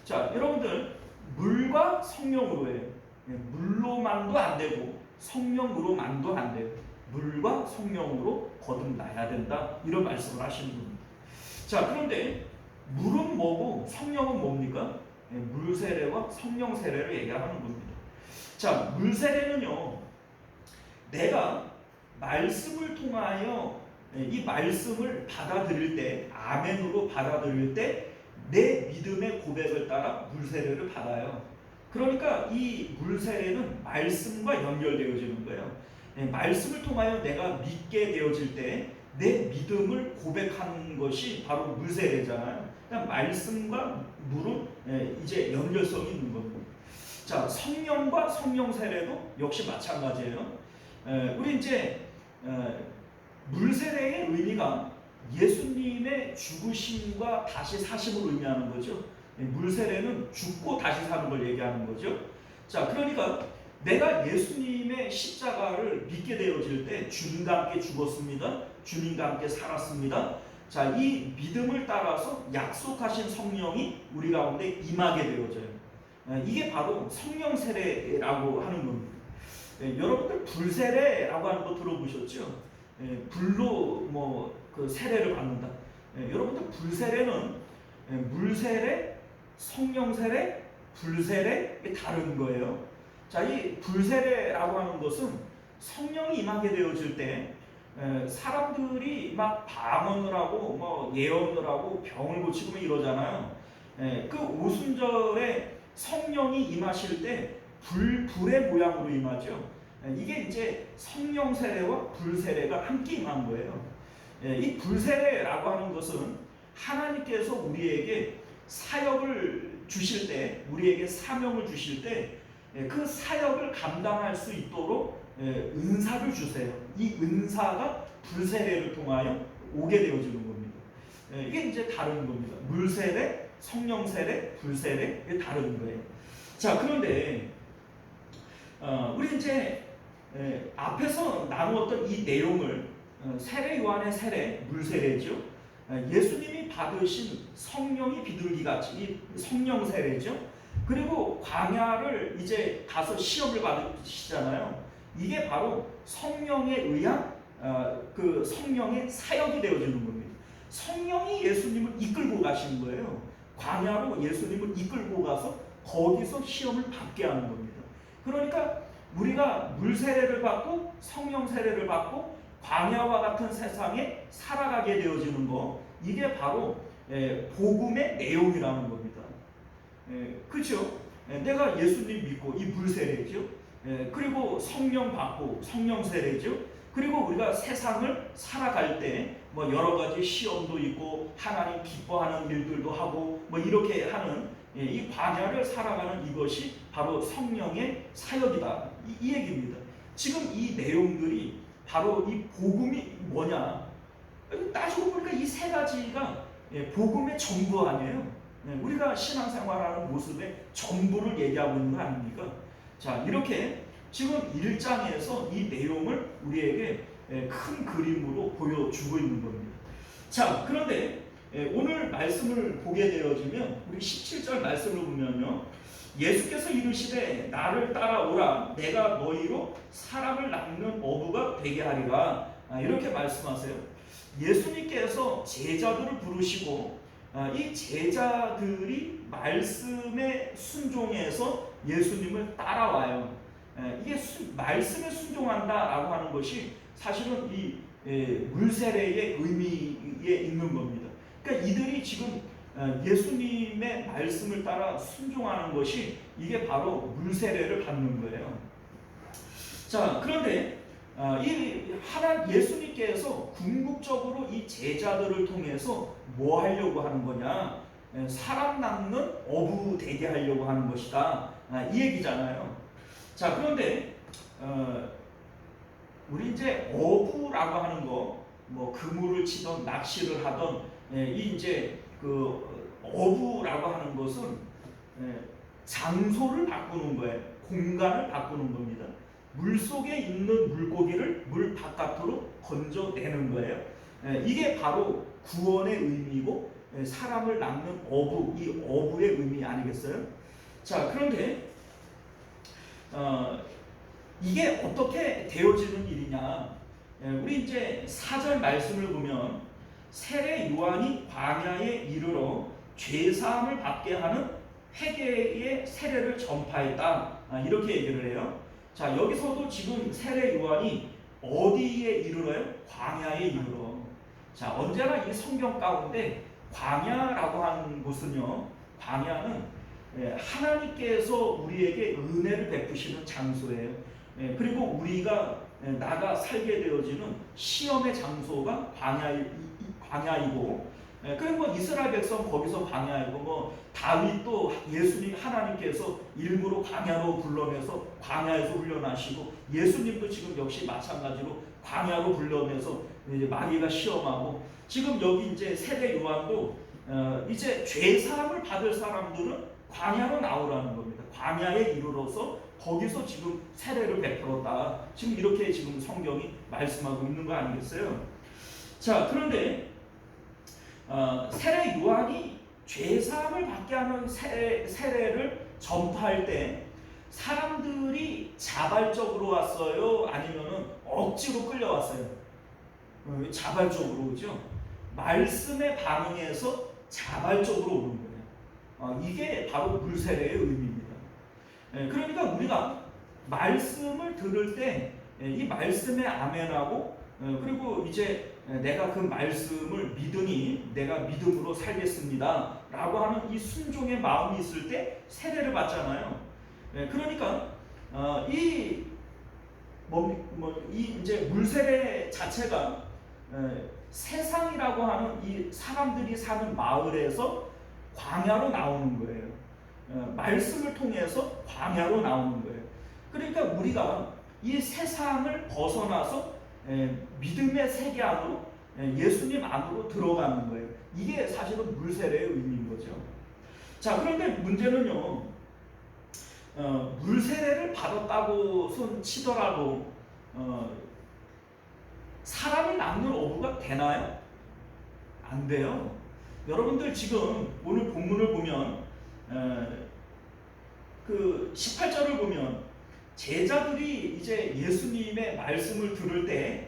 자, 여러분들 물과 성령으로 해요. 물로만도 안 되고 성령으로만도 안 돼요. 물과 성령으로 거듭나야 된다. 이런 말씀을 하시는 겁니다. 자, 그런데 물은 뭐고 성령은 뭡니까? 물 세례와 성령 세례를 얘기하는 겁니다. 자, 물 세례는요, 내가 말씀을 통하여 이 말씀을 받아들일 때, 아멘으로 받아들일 때 내 믿음의 고백을 따라 물 세례를 받아요. 그러니까 이 물 세례는 말씀과 연결되어지는 거예요. 말씀을 통하여 내가 믿게 되어질 때 내 믿음을 고백하는 것이 바로 물 세례잖아요. 그러니까 말씀과 물은 이제 연결성이 있는 겁니다. 자, 성령과 성령 세례도 역시 마찬가지예요. 우리 이제 물 세례의 의미가 예수님의 죽으심과 다시 사심을 의미하는 거죠. 물 세례는 죽고 다시 사는 걸 얘기하는 거죠. 자, 그러니까 내가 예수님의 십자가를 믿게 되어질 때 주님과 함께 죽었습니다. 주님과 함께 살았습니다. 자, 이 믿음을 따라서 약속하신 성령이 우리 가운데 임하게 되어져요. 이게 바로 성령 세례라고 하는 겁니다. 여러분들 불세례라고 하는 거 들어보셨죠? 불로 그 세례를 받는다. 여러분들 불세례는 물세례, 성령세례, 불세례 이게 다른 거예요. 자, 이 불세례라고 하는 것은 성령이 임하게 되어질 때 사람들이 막 방언을 하고 예언을 하고 병을 고치고 이러잖아요. 그 오순절에 성령이 임하실 때 불의 모양으로 임하죠. 이게 이제 성령 세례와 불 세례가 함께 임한 거예요. 이 불 세례라고 하는 것은 하나님께서 우리에게 사역을 주실 때, 우리에게 사명을 주실 때 그 사역을 감당할 수 있도록 은사를 주세요. 이 은사가 불 세례를 통하여 오게 되어지는 겁니다. 이게 이제 다른 겁니다. 물 세례, 성령 세례, 불 세례 이게 다른 거예요. 자, 그런데 우리 이제 앞에서 나누었던 이 내용을 세례 요한의 세례, 물세례죠. 예수님이 받으신 성령이 비둘기같이 이 성령 세례죠. 그리고 광야를 이제 가서 시험을 받으시잖아요. 이게 바로 성령에 의한 그 성령의 사역이 되어지는 겁니다. 성령이 예수님을 이끌고 가신 거예요. 광야로 예수님을 이끌고 가서 거기서 시험을 받게 하는 겁니다. 그러니까 우리가 물 세례를 받고 성령 세례를 받고 광야와 같은 세상에 살아가게 되어지는 거, 이게 바로 복음의 내용이라는 겁니다. 그렇죠? 내가 예수님 믿고 이 물 세례죠. 그리고 성령 받고 성령 세례죠. 그리고 우리가 세상을 살아갈 때 여러 가지 시험도 있고 하나님 기뻐하는 일들도 하고 이렇게 하는 이 광야를 살아가는 이것이 바로 성령의 사역이다. 이 얘기입니다. 지금 이 내용들이 바로 이 복음이 뭐냐? 따지고 보니까 이 세 가지가 복음의 전부 아니에요. 우리가 신앙생활하는 모습의 전부를 얘기하고 있는 거 아닙니까? 자, 이렇게 지금 1장에서 이 내용을 우리에게 큰 그림으로 보여주고 있는 겁니다. 자, 그런데 오늘 말씀을 보게 되어지면 우리 17절 말씀을 보면요, 예수께서 이르시되 나를 따라오라 내가 너희로 사람을 낳는 어부가 되게 하리라, 이렇게 말씀하세요. 예수님께서 제자들을 부르시고 이 제자들이 말씀에 순종해서 예수님을 따라와요. 이게 말씀에 순종한다라고 하는 것이 사실은 이 물세례의 의미에 있는 겁니다. 그러니까 이들이 지금 예수님의 말씀을 따라 순종하는 것이 이게 바로 물세례를 받는 거예요. 자, 그런데 예수님께서 궁극적으로 이 제자들을 통해서 뭐 하려고 하는 거냐? 사람 낳는 어부 되게 하려고 하는 것이다. 이 얘기잖아요. 자, 그런데 우리 이제 어부라고 하는 거, 그물을 치던 낚시를 하던 이 이제 그 어부라고 하는 것은 장소를 바꾸는 거예요. 공간을 바꾸는 겁니다. 물 속에 있는 물고기를 물 바깥으로 건져내는 거예요. 이게 바로 구원의 의미고 사람을 낳는 어부, 이 어부의 의미 아니겠어요? 자, 그런데 이게 어떻게 되어지는 일이냐? 우리 이제 4절 말씀을 보면 세례 요한이 광야에 이르러 죄 사함을 받게 하는 회개의 세례를 전파했다, 이렇게 얘기를 해요. 자, 여기서도 지금 세례 요한이 어디에 이르러요? 광야에 이르러. 자, 언제나 이 성경 가운데 광야라고 하는 곳은요, 광야는 하나님께서 우리에게 은혜를 베푸시는 장소예요. 그리고 우리가 나가 살게 되어지는 시험의 장소가 광야이고, 그리고 이스라엘 백성 거기서 광야이고, 다윗도 예수님 하나님께서 일부러 광야로 불러내서 광야에서 훈련하시고, 예수님도 지금 역시 마찬가지로 광야로 불러내서 이제 마귀가 시험하고, 지금 여기 이제 세례 요한도 이제 죄 사함을 받을 사람들은 광야로 나오라는 겁니다. 광야에 이르러서 거기서 지금 세례를 베풀었다. 지금 이렇게 지금 성경이 말씀하고 있는 거 아니겠어요? 자, 그런데 세례 요한이 죄 사함을 받게 하는 세례를 전파할 때 사람들이 자발적으로 왔어요? 아니면은 억지로 끌려왔어요? 자발적으로 오죠. 말씀에 반응해서 자발적으로 오는 거예요. 이게 바로 물세례의 의미입니다. 그러니까 우리가 말씀을 들을 때 이 말씀에 아멘하고 그리고 이제 내가 그 말씀을 믿으니 내가 믿음으로 살겠습니다 라고 하는 이 순종의 마음이 있을 때 세례를 받잖아요. 그러니까 이 이제 물세례 자체가 세상이라고 하는 이 사람들이 사는 마을에서 광야로 나오는 거예요. 말씀을 통해서 광야로 나오는 거예요. 그러니까 우리가 이 세상을 벗어나서 믿음의 세계 안으로 예수님 안으로 들어가는 거예요. 이게 사실은 물세례의 의미인 거죠. 자, 그런데 문제는요, 물세례를 받았다고 손 치더라도 사람이 낳는 어부가 되나요? 안 돼요. 여러분들 지금 오늘 본문을 보면 그 18절을 보면 제자들이 이제 예수님의 말씀을 들을 때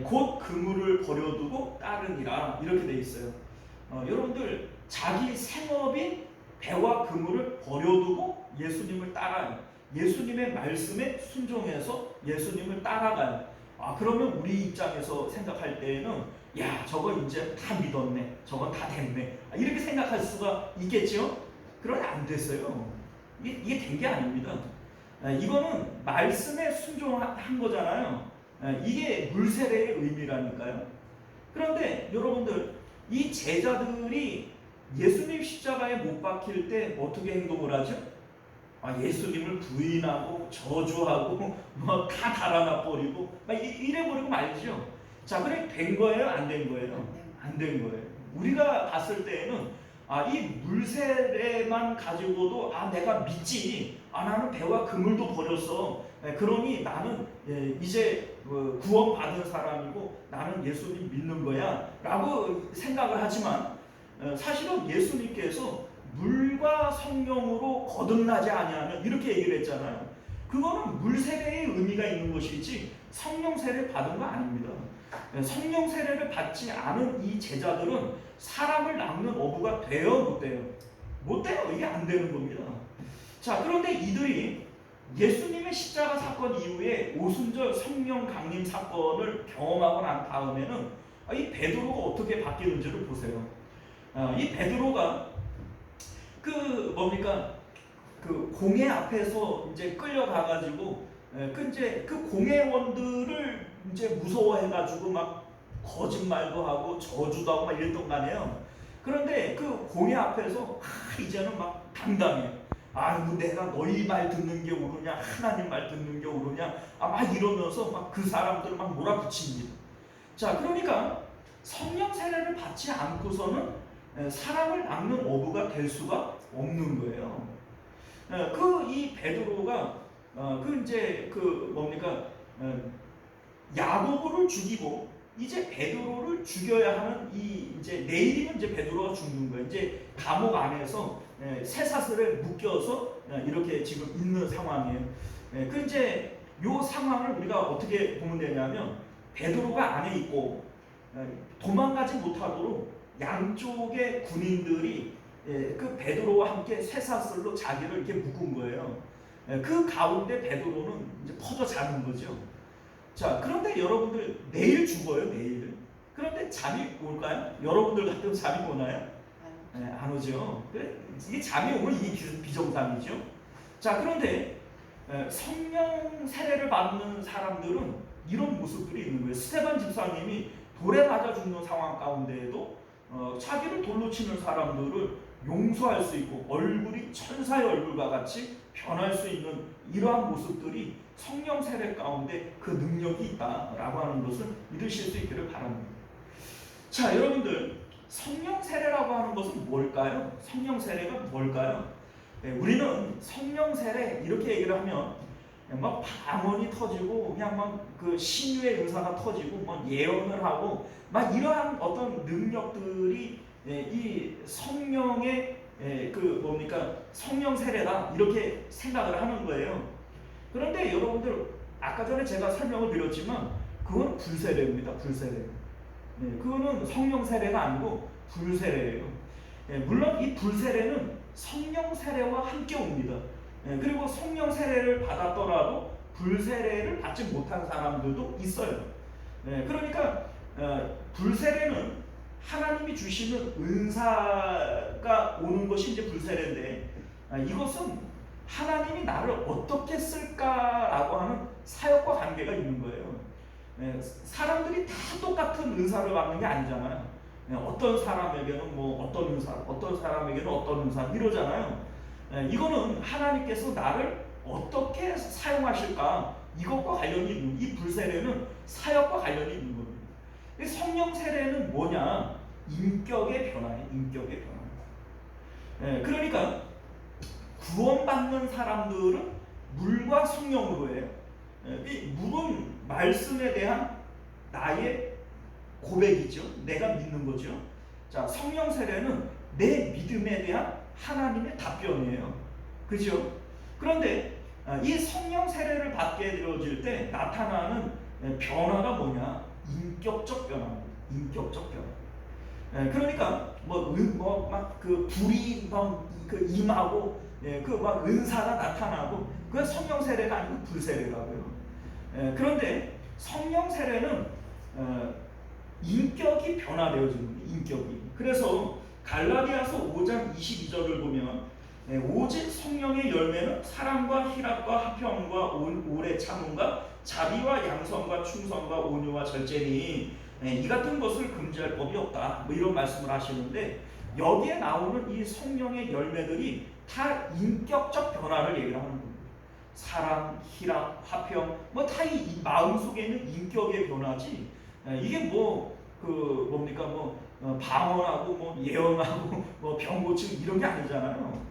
곧 그물을 버려두고 따르니라 이렇게 돼 있어요. 여러분들 자기 생업인 배와 그물을 버려두고 예수님을 따라요. 예수님의 말씀에 순종해서 예수님을 따라가요. 그러면 우리 입장에서 생각할 때에는 야, 저거 이제 다 믿었네, 저건 다 됐네, 이렇게 생각할 수가 있겠죠? 그러나 안 됐어요. 이게 된 게 아닙니다. 이거는 말씀에 순종한 거잖아요. 이게 물세례의 의미라니까요. 그런데 여러분들, 이 제자들이 예수님 십자가에 못 박힐 때 어떻게 행동을 하죠? 예수님을 부인하고 저주하고 뭐 다 달아나 버리고 막 이래 버리고 말죠. 자, 그래 된 거예요? 안 된 거예요? 안 된 거예요. 우리가 봤을 때에는 이 물세례만 가지고도 내가 믿지. 나는 배와 그물도 버렸어. 그러니 나는 이제 구원받은 사람이고 나는 예수님 믿는 거야 라고 생각을 하지만 사실은 예수님께서 물과 성령으로 거듭나지 아니하면 이렇게 얘기를 했잖아요. 그거는 물세례의 의미가 있는 것이지 성령 세례 받은 거 아닙니다. 성령 세례를 받지 않은 이 제자들은 사람을 낳는 어부가 돼요, 못 돼요? 못 돼요. 이게 안 되는 겁니다. 자, 그런데 이들이 예수님의 십자가 사건 이후에 오순절 성령 강림 사건을 경험하고 난 다음에는 이 베드로가 어떻게 바뀌는지를 보세요. 이 베드로가 그 공회 앞에서 이제 끌려가가지고 그 공회원들을 이제 무서워해가지고 막 거짓말도 하고 저주도 하고 막 이랬던 거 아니에요. 그런데 그 공회 앞에서 이제는 막 당당해. 뭐 내가 너희 말 듣는 게 옳으냐, 하나님 말 듣는 게 옳으냐, 막 이러면서 막 그 사람들을 막 몰아붙입니다. 자, 그러니까 성령 세례를 받지 않고서는 사람을 낳는 어부가 될 수가 없는 거예요. 이 베드로가 야고보를 죽이고 이제 베드로를 죽여야 하는 이제 내일이면 이제 베드로가 죽는 거예요. 이제 감옥 안에서 쇠사슬에 묶여서 이렇게 지금 있는 상황이에요. 이제 요 상황을 우리가 어떻게 보면 되냐면 베드로가 안에 있고 도망가지 못하도록 양쪽의 군인들이 그 베드로와 함께 쇠사슬로 자기를 이렇게 묶은 거예요. 그 가운데 베드로는 이제 퍼져 자는 거죠. 자, 그런데 여러분들 내일 죽어요, 내일. 그런데 잠이 올까요? 여러분들 같은 잠이 오나요? 안 오죠. 이게 잠이 오면 이게 비정상이죠. 자, 그런데 성령 세례를 받는 사람들은 이런 모습들이 있는 거예요. 스데반 집사님이 돌에 맞아 죽는 상황 가운데에도 자기를 돌로 치는 사람들을 용서할 수 있고 얼굴이 천사의 얼굴과 같이 변할 수 있는 이러한 모습들이 성령 세례 가운데 그 능력이 있다라고 하는 것을 믿으실 수 있기를 바랍니다. 자, 여러분들, 성령 세례라고 하는 것은 뭘까요? 성령 세례가 뭘까요? 우리는 성령 세례 이렇게 얘기를 하면 막 방언이 터지고 그냥 막 그 신유의 은사가 터지고 막 예언을 하고 막 이러한 어떤 능력들이 이 성령의 뭡니까 성령 세례다 이렇게 생각을 하는 거예요. 그런데 여러분들 아까 전에 제가 설명을 드렸지만 그건 불세례입니다. 불세례. 네, 그거는 성령 세례가 아니고 불세례예요. 네, 물론 이 불세례는 성령 세례와 함께 옵니다. 네, 그리고 성령 세례를 받았더라도 불세례를 받지 못한 사람들도 있어요. 네, 그러니까 불세례는 하나님이 주시는 은사가 오는 것이 이제 불세례인데 이것은 하나님이 나를 어떻게 쓸까라고 하는 사역과 관계가 있는 거예요. 사람들이 다 똑같은 은사를 받는 게 아니잖아요. 어떤 사람에게는 뭐 어떤 은사, 어떤 사람에게는 어떤 은사 이러잖아요. 이거는 하나님께서 나를 어떻게 사용하실까 이것과 관련이 있는 이 불세례는 사역과 관련이 있는 겁니다. 성령 세례는 뭐냐? 인격의 변화예요. 인격의 변화. 그러니까 구원받는 사람들은 물과 성령으로 해요. 이 물은 말씀에 대한 나의 고백이죠. 내가 믿는 거죠. 자, 성령 세례는 내 믿음에 대한 하나님의 답변이에요. 그죠? 그런데 이 성령 세례를 받게 되어질 때 나타나는 변화가 뭐냐? 인격적 변화입니다. 인격적 변화. 그러니까 막 그 불이 막 그 임하고 그 막 은사가 나타나고 그 성령 세례가 아니고 불세례라고요. 그런데 성령 세례는 인격이 변화되어지는 거예요. 인격이. 그래서 갈라디아서 5장 22절을 보면 오직 성령의 열매는 사랑과 희락과 화평과 오래 참음과 자비와 양선과 충성과 온유와 절제니 이 같은 것을 금지할 법이 없다. 뭐 이런 말씀을 하시는데 여기에 나오는 이 성령의 열매들이 다 인격적 변화를 얘기를 하는 겁니다. 사랑, 희락, 화평, 뭐 다 이 마음 속에 있는 인격의 변화지. 이게 뭡니까 방언하고 예언하고 병 고침 이런 게 아니잖아요.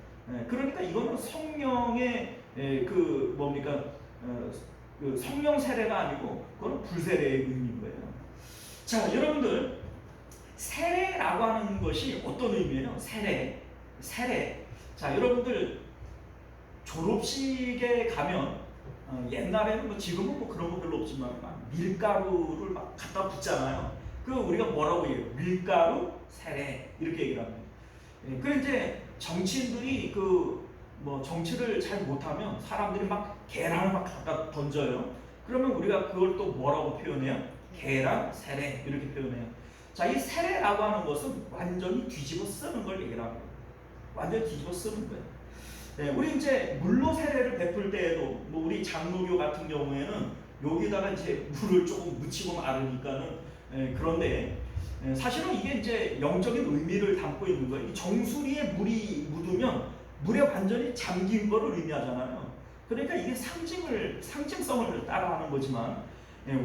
그러니까 이거는 성령의 그 성령 세례가 아니고 그건 불세례의 의미인 거예요. 자, 여러분들 세례라고 하는 것이 어떤 의미예요? 세례. 자, 여러분들 졸업식에 가면 옛날에는 지금은 그런 거 별로 없지만 막 밀가루를 막 갖다 붓잖아요. 그 우리가 뭐라고 해요? 밀가루 세례 이렇게 얘기를 합니다. 그 이제 정치인들이 정치를 잘 못하면 사람들이 막 계란을 막 갖다 던져요. 그러면 우리가 그걸 또 뭐라고 표현해요? 계란 세례 이렇게 표현해요. 자, 이 세례라고 하는 것은 완전히 뒤집어 쓰는 걸 얘기를 합니다. 완전히 뒤집어 쓰는 거예요. 우리 이제 물로 세례를 베풀 때에도 우리 장로교 같은 경우에는 여기다가 이제 물을 조금 묻히고 마르니까는 그런데 사실은 이게 이제 영적인 의미를 담고 있는 거예요. 이 정수리에 물이 묻으면 물에 완전히 잠긴 거를 의미하잖아요. 그러니까 이게 상징성을 따라하는 거지만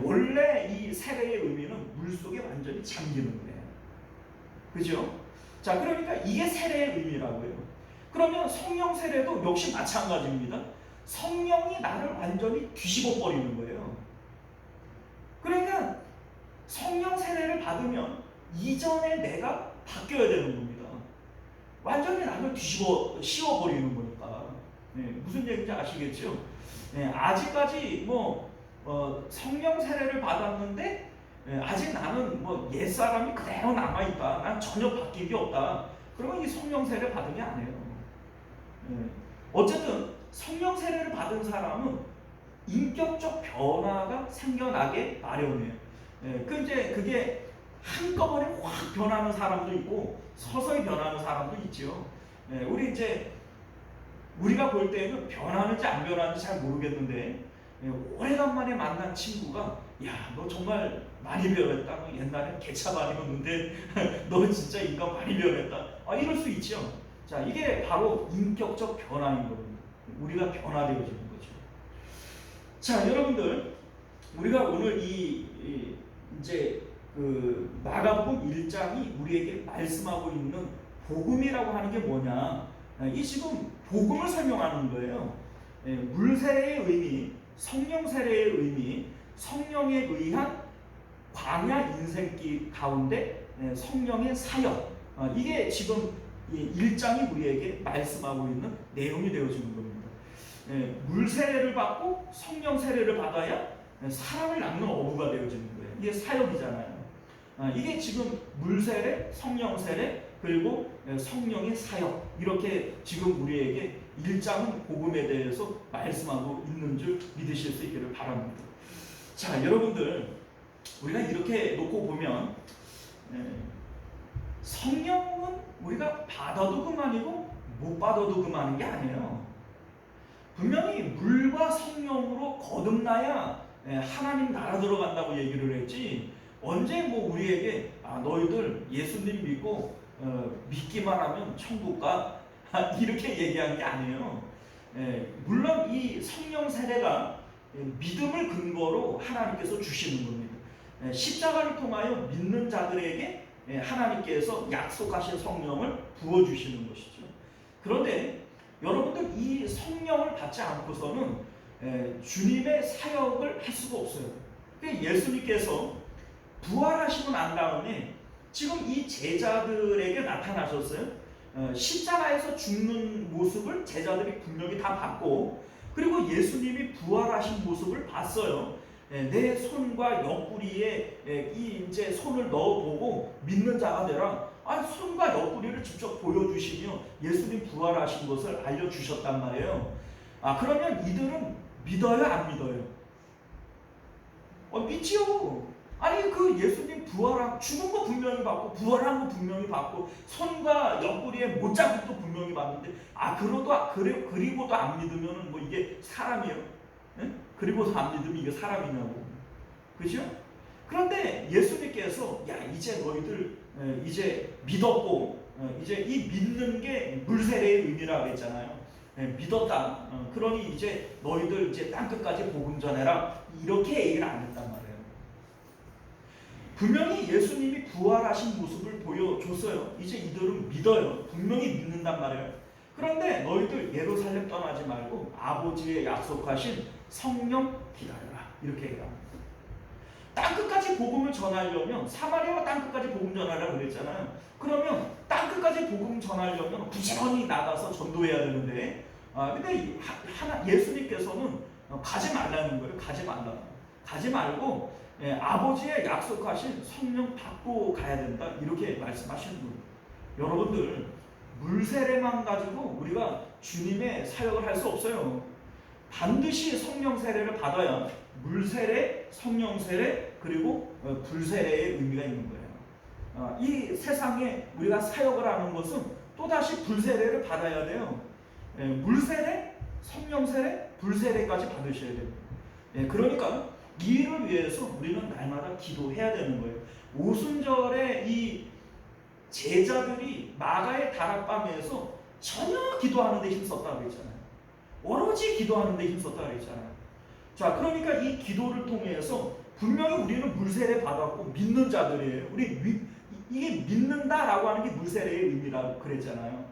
원래 이 세례의 의미는 물 속에 완전히 잠기는 거예요. 그죠? 자, 그러니까 이게 세례의 의미라고요. 그러면 성령 세례도 역시 마찬가지입니다. 성령이 나를 완전히 뒤집어 버리는 거예요. 그러니까 성령 세례를 받으면 이전에 내가 바뀌어야 되는 겁니다. 완전히 나를 뒤집어 씌워버리는 거니까. 무슨 얘기인지 아시겠죠? 아직까지 성령 세례를 받았는데 아직 나는 옛사람이 그대로 남아있다. 난 전혀 바뀐 게 없다. 그러면 이 성령 세례 받은 게 아니에요. 어쨌든 성령 세례를 받은 사람은 인격적 변화가 생겨나게 마련해요. 그게 한꺼번에 확 변하는 사람도 있고 서서히 변하는 사람도 있죠. 우리가 볼 때는 변하는지 안 변하는지 잘 모르겠는데 오래간만에 만난 친구가 야, 너 정말 많이 변했다. 너 옛날엔 개차 많이 먹는데 너 진짜 인간 많이 변했다. 이럴 수 있죠. 자, 이게 바로 인격적 변화인 겁니다. 우리가 변화되어지는 거죠. 자, 여러분들 우리가 오늘 이제 마가복음 1장이 우리에게 말씀하고 있는 복음이라고 하는 게 뭐냐? 이 지금 복음을 설명하는 거예요. 물세례의 의미, 성령 세례의 의미, 성령에 의한 광야 인생길 가운데 성령의 사역. 이게 지금 이 1장이 우리에게 말씀하고 있는 내용이 되어지는 겁니다. 물 세례를 받고 성령 세례를 받아야 사람을 낳는 어부가 되어지는 거예요. 이게 사역이잖아요. 이게 지금 물 세례, 성령 세례, 그리고 성령의 사역, 이렇게 지금 우리에게 1장은 복음에 대해서 말씀하고 있는 줄 믿으실 수 있기를 바랍니다. 자, 여러분들, 우리가 이렇게 놓고 보면 성령은 우리가 받아도 그만이고 못 받아도 그만인 게 아니에요. 분명히 물과 성령으로 거듭나야 하나님 나라 들어간다고 얘기를 했지, 언제 뭐 우리에게 너희들 예수님 믿고 믿기만 하면 천국 가 이렇게 얘기한 게 아니에요. 물론 이 성령 세례가 믿음을 근거로 하나님께서 주시는 겁니다. 십자가를 통하여 믿는 자들에게 하나님께서 약속하신 성령을 부어주시는 것이죠. 그런데 여러분들, 이 성령을 받지 않고서는 주님의 사역을 할 수가 없어요. 예수님께서 부활하시고 난 다음에 지금 이 제자들에게 나타나셨어요. 십자가에서 죽는 모습을 제자들이 분명히 다 봤고, 그리고 예수님이 부활하신 모습을 봤어요. 내 손과 옆구리에 이 이제 손을 넣어보고 믿는 자가 되라. 손과 옆구리를 직접 보여주시며 예수님 부활하신 것을 알려주셨단 말이에요. 그러면 이들은 믿어요, 안 믿어요? 믿지요. 아니, 그 예수님 부활한, 죽은 거 분명히 봤고 부활한 거 분명히 봤고 손과 옆구리에 못자국도 분명히 봤는데 그리고도 안 믿으면 뭐 이게 사람이에요? 그리고도 안 믿으면 이게 사람이냐고. 그죠? 그런데 예수님께서 이제 너희들 이제 믿었고 이제 이 믿는 게 물세례의 의미라고 했잖아요. 믿었다. 그러니 이제 너희들 이제 땅끝까지 복음 전해라. 이렇게 얘기를 안 했단 말이에요. 분명히 예수님이 부활하신 모습을 보여줬어요. 이제 이들은 믿어요. 분명히 믿는단 말이에요. 그런데 너희들 예루살렘 떠나지 말고 아버지의 약속하신 성령 기다려라. 이렇게 얘기합니다. 땅끝까지 복음을 전하려면, 사마리아와 땅끝까지 복음 전하라고 그랬잖아요. 그러면 땅끝까지 복음 전하려면 부지런히 나가서 전도해야 되는데, 근데 예수님께서는 가지 말라는 거예요. 가지 말고 아버지의 약속하신 성령 받고 가야 된다. 이렇게 말씀하시는 거예요. 여러분들, 물세례만 가지고 우리가 주님의 사역을 할 수 없어요. 반드시 성령 세례를 받아야 물세례, 성령 세례, 그리고 불세례의 의미가 있는 거예요. 이 세상에 우리가 사역을 하는 것은 또다시 불세례를 받아야 돼요. 물세례, 성령 세례, 불세례까지 받으셔야 됩니다. 그러니까 이 일을 위해서 우리는 날마다 기도해야 되는 거예요. 오순절에 이 제자들이 마가의 다락방에서 전혀 기도하는 데 힘썼다고 했잖아요. 오로지 기도하는 데 힘썼다고 했잖아요. 자, 그러니까 이 기도를 통해서 분명히 우리는 물세례 받았고 믿는 자들이에요. 이게 믿는다라고 하는 게 물세례의 의미라고 그랬잖아요.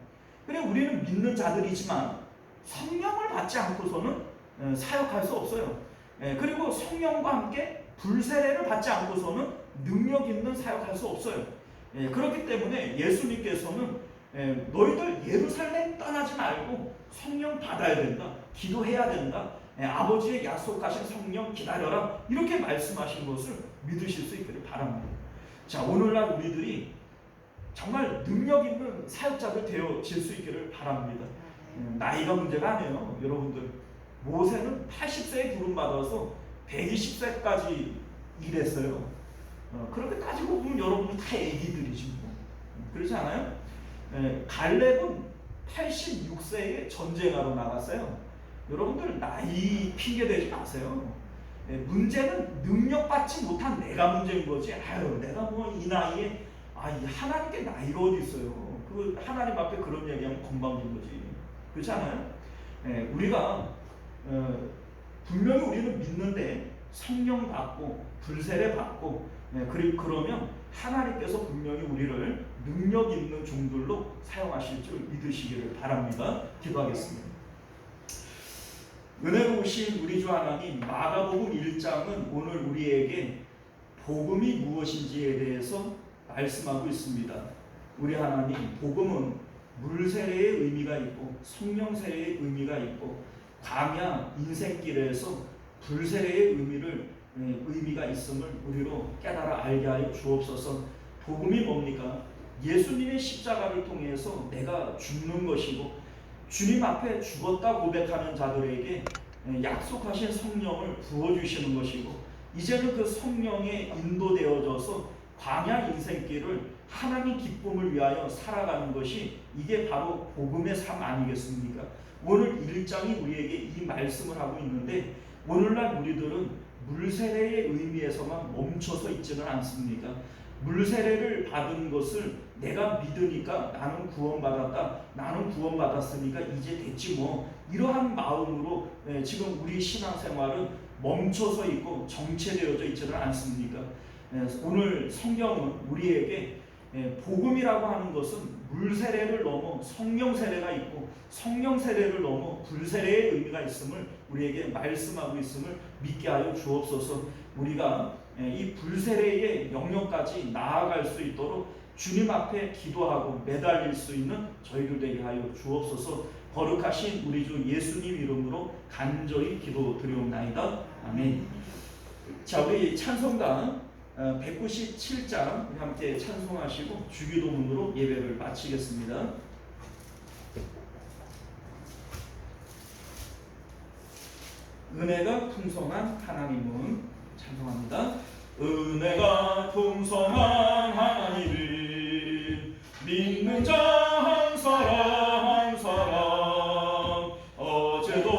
그래, 우리는 믿는 자들이지만 성령을 받지 않고서는 사역할 수 없어요. 그리고 성령과 함께 불세례를 받지 않고서는 능력 있는 사역할 수 없어요. 그렇기 때문에 예수님께서는 너희들 예루살렘 떠나지 말고 성령 받아야 된다. 기도해야 된다. 아버지의 약속하신 성령 기다려라. 이렇게 말씀하신 것을 믿으실 수 있기를 바랍니다. 자, 오늘날 우리들이 정말 능력 있는 사역자들 되어질 수 있기를 바랍니다. 나이가 문제가 아니에요. 여러분들, 모세는 80세에 부름받아서 120세까지 일했어요. 그렇게 따지고 보면 여러분들 다 애기들이지 뭐. 그렇지 않아요? 갈렙은 86세에 전쟁하러 나갔어요. 여러분들 나이 핑계 대지 마세요. 문제는 능력받지 못한 내가 문제인 거지. 내가 뭐 이 나이에 하나님께 나이가 어디 있어요. 그 하나님 앞에 그런 얘기하면 건방진 거지. 그렇지 않아요? 우리가 분명히 우리는 믿는데 성령 받고 불세례 받고 그러면 하나님께서 분명히 우리를 능력 있는 종들로 사용하실 줄 믿으시기를 바랍니다. 기도하겠습니다. 은혜로우신 우리 주 하나님, 마가복음 1장은 오늘 우리에게 복음이 무엇인지에 대해서 말씀하고 있습니다. 우리 하나님, 복음은 물 세례의 의미가 있고 성령 세례의 의미가 있고 광야 인생길에서 불 세례의 의미가 있음을 우리로 깨달아 알게 하여 주옵소서. 복음이 뭡니까? 예수님의 십자가를 통해서 내가 죽는 것이고 주님 앞에 죽었다 고백하는 자들에게 약속하신 성령을 부어주시는 것이고 이제는 그 성령에 인도되어져서 광야 인생길을 하나님 기쁨을 위하여 살아가는 것이 이게 바로 복음의 삶 아니겠습니까? 오늘 1장이 우리에게 이 말씀을 하고 있는데 오늘날 우리들은 물세례의 의미에서만 멈춰서 있지는 않습니까? 물세례를 받은 것을 내가 믿으니까 나는 구원받았다, 나는 구원받았으니까 이제 됐지 뭐, 이러한 마음으로 지금 우리 신앙생활은 멈춰서 있고 정체되어져 있지는 않습니까? 오늘 성경은 우리에게 복음이라고 하는 것은 물세례를 넘어 성령 세례가 있고 성령 세례를 넘어 불세례의 의미가 있음을 우리에게 말씀하고 있음을 믿게 하여 주옵소서. 우리가 이 불세례의 영역까지 나아갈 수 있도록 주님 앞에 기도하고 매달릴 수 있는 저희들 되게 하여 주옵소서. 거룩하신 우리 주 예수님 이름으로 간절히 기도드리옵나이다. 아멘. 자, 우리 찬송가 197장 함께 찬송하시고 주기도문으로 예배를 마치겠습니다. 은혜가 풍성한 하나님은 찬송합니다. 은혜가 풍성한 하나님은 믿는 자 한 사람 한 사람 어제도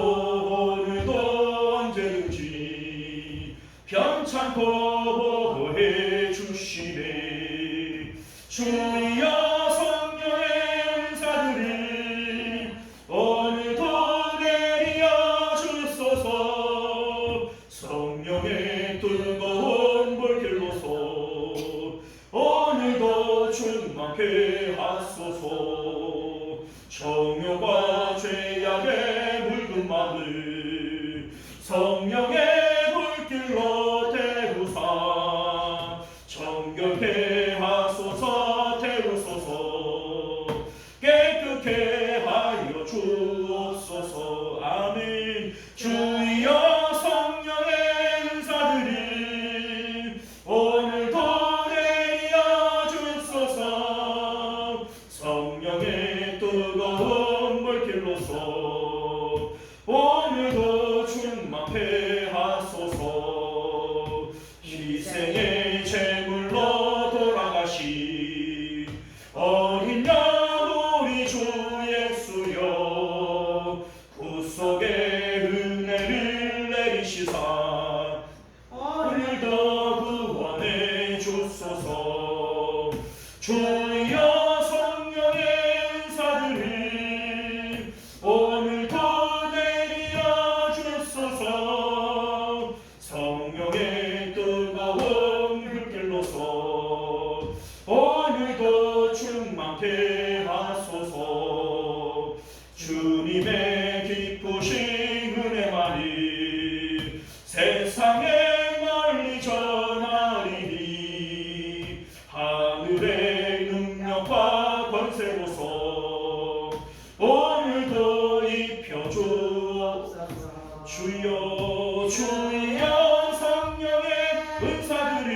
오늘도 언제든지 편찮고 해 주시네. 주여 성령의 은사들을 오늘도 내려 주소서. 성령의 뜨거운 불길로서 오늘도 충만케 하소서. 정욕과 죄악에 물든 마음을 성령의 불길로 태우사 정결케 하소서. 태우소서. 깨끗게 하여 주옵소서. 아멘. 주여 성령의 은사들을 오늘도 내려 주옵소서. 성령의 뜨거운 불길로서 오늘도 충만케 하소서. 희생의 제물로 돌아가신 어린 양 우리 주 예수여 구속의 은혜를 내리시사 오늘도 구원해 주소서. 주여 성령의 은사들을 오늘도 내려 주소서. 성령의 뜨거운 불길로서 오늘도 충만케 하소서. 주님의 기쁘신 은혜만이 세상에 널리 전하리니 하늘의 능력과 권세로서 오늘도 입혀 주옵소서. 주여 주여 성령의 은사들을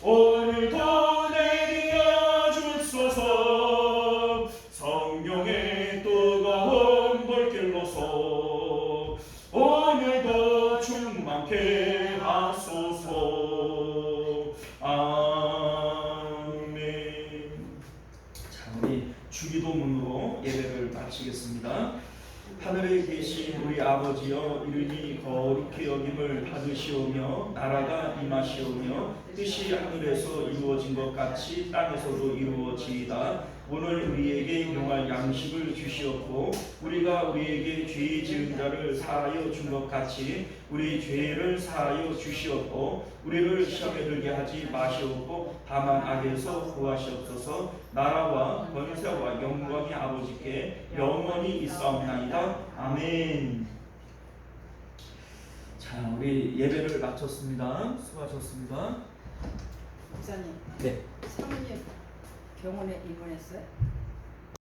오늘도 내려 주소서. 성령의 뜨거운 불길로서 오늘도 충만케 하소서. 아멘. 자, 우리 주기도문으로 예배를 마치겠습니다. 하늘에 계신 우리 아버지여, 이름이 거룩히 여김을 받으시오며 나라가 임하시오며 뜻이 하늘에서 이루어진 것 같이 땅에서도 이루어지이다. 오늘 우리에게 용할 양식을 주시옵고 우리가 우리에게 죄 지은 자를 사하여 준 것 같이 우리 죄를 사하여 주시옵고 우리를 시험에 들게 하지 마시옵고 다만 악에서 구하시옵소서. 나라와 권세와 영광이 아버지께 영원히 있사옵나이다. 아멘. 자, 우리 예배를 마쳤습니다. 수고하셨습니다. 목사님, 네. 사모님 병원에 입원했어요?